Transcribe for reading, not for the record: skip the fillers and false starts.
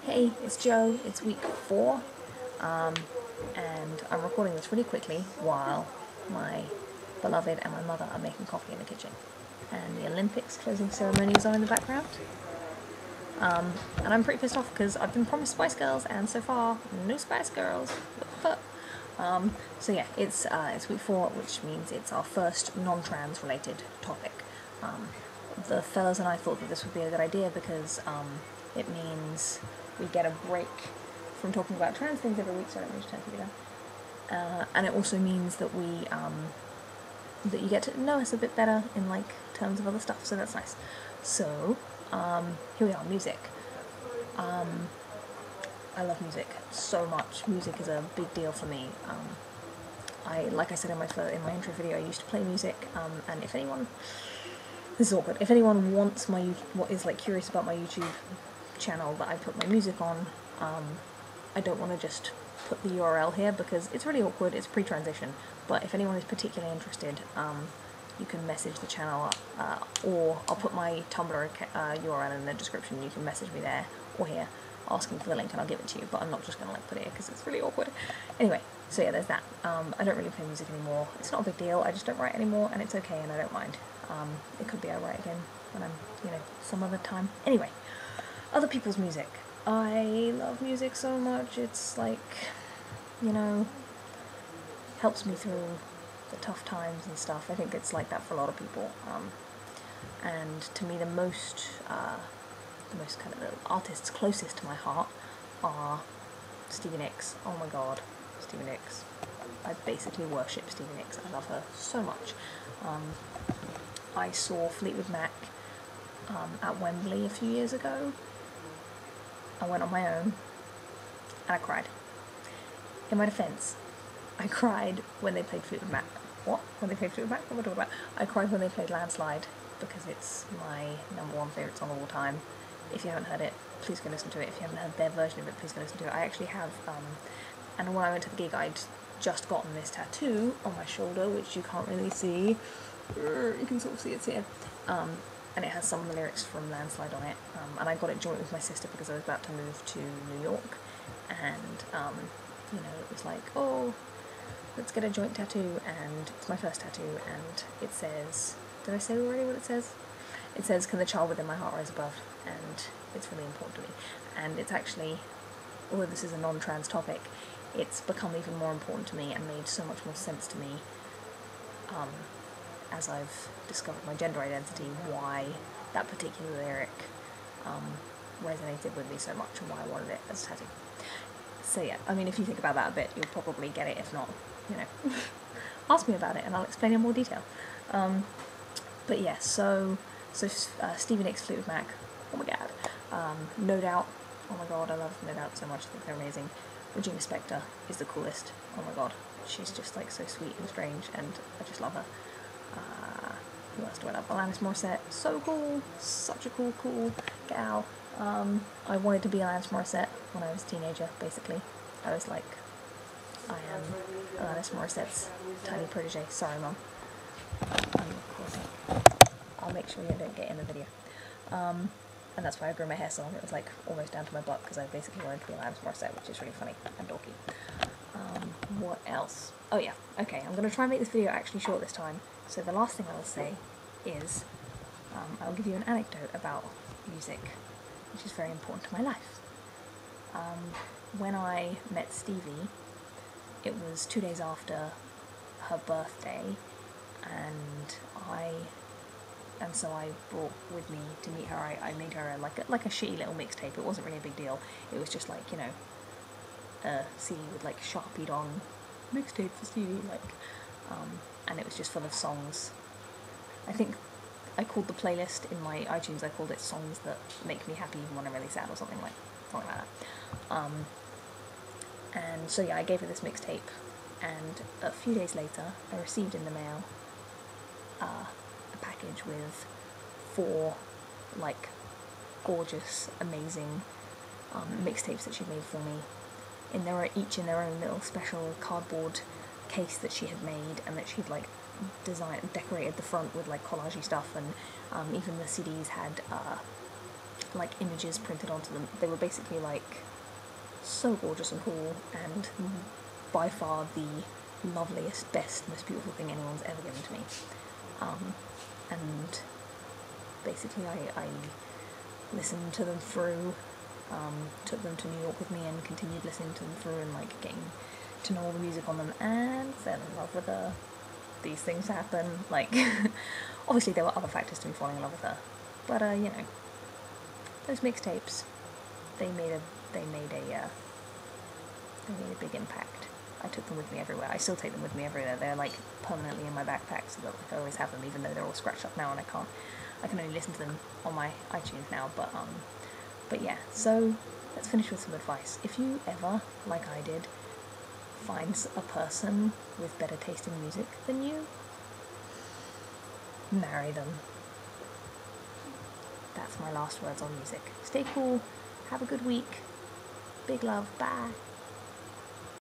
Hey, it's Joe. It's week 4, and I'm recording this really quickly while my beloved and my mother are making coffee in the kitchen. And the Olympics closing ceremonies are in the background. And I'm pretty pissed off because I've been promised Spice Girls, and so far, no Spice Girls. But so yeah, it's week 4, which means it's our first non-trans related topic. The fellas and I thought that this would be a good idea because it means we get a break from talking about trans things every week. So let me just turn TV down. And it also means that we that you get to know us a bit better in like terms of other stuff. So that's nice. So here we are, music. I love music so much. Music is a big deal for me. Like I said in my intro video, I used to play music, and if anyone, this is awkward, if anyone wants curious about my YouTube channel that I put my music on, I don't want to just put the URL here because it's really awkward, it's pre-transition, but if anyone is particularly interested, you can message the channel, or I'll put my Tumblr URL in the description. You can message me there or here asking for the link and I'll give it to you, but I'm not just going to put it here because it's really awkward. Anyway, so yeah, there's that. I don't really play music anymore. It's not a big deal. I just don't write anymore, and it's okay, and I don't mind. It could be I write again when I'm, some other time. Anyway, other people's music. I love music so much. It's like, helps me through the tough times and stuff. I think it's like that for a lot of people. And to me, the most kind of the artists closest to my heart are Stevie Nicks. Oh my god, Stevie Nicks. I basically worship Stevie Nicks. I love her so much. I saw Fleetwood Mac at Wembley a few years ago. I went on my own and I cried. In my defence, I cried when they played Fleetwood Mac. What? When they played Fleetwood Mac? What am I talking about? I cried when they played Landslide because it's my #1 favourite song of all time. If you haven't heard it, please go listen to it. If you haven't heard their version of it, please go listen to it. I actually have, and when I went to the gig, I'd just gotten this tattoo on my shoulder, which you can't really see. You can sort of see it's here. And it has some of the lyrics from Landslide on it. And I got it joint with my sister because I was about to move to New York. And, it was like, oh, let's get a joint tattoo. And it's my first tattoo. And it says, did I say already what it says? It says, can the child within my heart rise above? And it's really important to me. And it's actually, although this is a non-trans topic, it's become even more important to me and made so much more sense to me as I've discovered my gender identity, why that particular lyric resonated with me so much and why I wanted it as a tattoo. So yeah, I mean, if you think about that a bit, you'll probably get it. If not, ask me about it and I'll explain in more detail. But yeah, so Stevie Nicks, Fleetwood Mac, oh my god. No Doubt, oh my god, I love No Doubt so much, I think they're amazing. Regina Spektor is the coolest, oh my god, she's just like so sweet and strange, and I just love her. Who else do I love? Alanis Morissette, so cool, such a cool gal. I wanted to be Alanis Morissette when I was a teenager, basically. I was like, I am Alanis Morissette's tiny protege. Sorry, Mum. I'm recording. I'll make sure you don't get in the video. And that's why I grew my hair so long. It was like almost down to my butt because I basically wanted to be Alanis Morissette, which is really funny and dorky. What else? Oh yeah, okay, I'm going to try and make this video actually short this time. So the last thing I will say is I'll give you an anecdote about music, which is very important to my life. When I met Stevie, it was 2 days after her birthday, and so I brought with me to meet her. I made her like a shitty little mixtape. It wasn't really a big deal. It was just like, a CD with like Sharpied on mixtape for Stevie, and it was just full of songs. I think I called the playlist in my iTunes, I called it songs that make me happy even when I'm really sad, or something like that. And so yeah, I gave her this mixtape, and a few days later I received in the mail a package with 4 like gorgeous, amazing mixtapes that she'd made for me. Each in their own little special cardboard case that she had made, and that she'd like decorated the front with like collagey stuff, and even the CDs had like images printed onto them. They were basically like so gorgeous and cool, and by far the loveliest, best, most beautiful thing anyone's ever given to me. And basically I listened to them through, took them to New York with me and continued listening to them through and like getting to know all the music on them, and fell in love with her. These things happen, like, obviously there were other factors to me falling in love with her, but you know, those mixtapes, they made a big impact. I took them with me everywhere. I still take them with me everywhere. They're like permanently in my backpack, so that like, I always have them, even though they're all scratched up now and I can only listen to them on my iTunes now. But yeah. So let's finish with some advice. If you ever, like I did, find a person with better taste in music than you, marry them. That's my last words on music. Stay cool. Have a good week. Big love. Bye.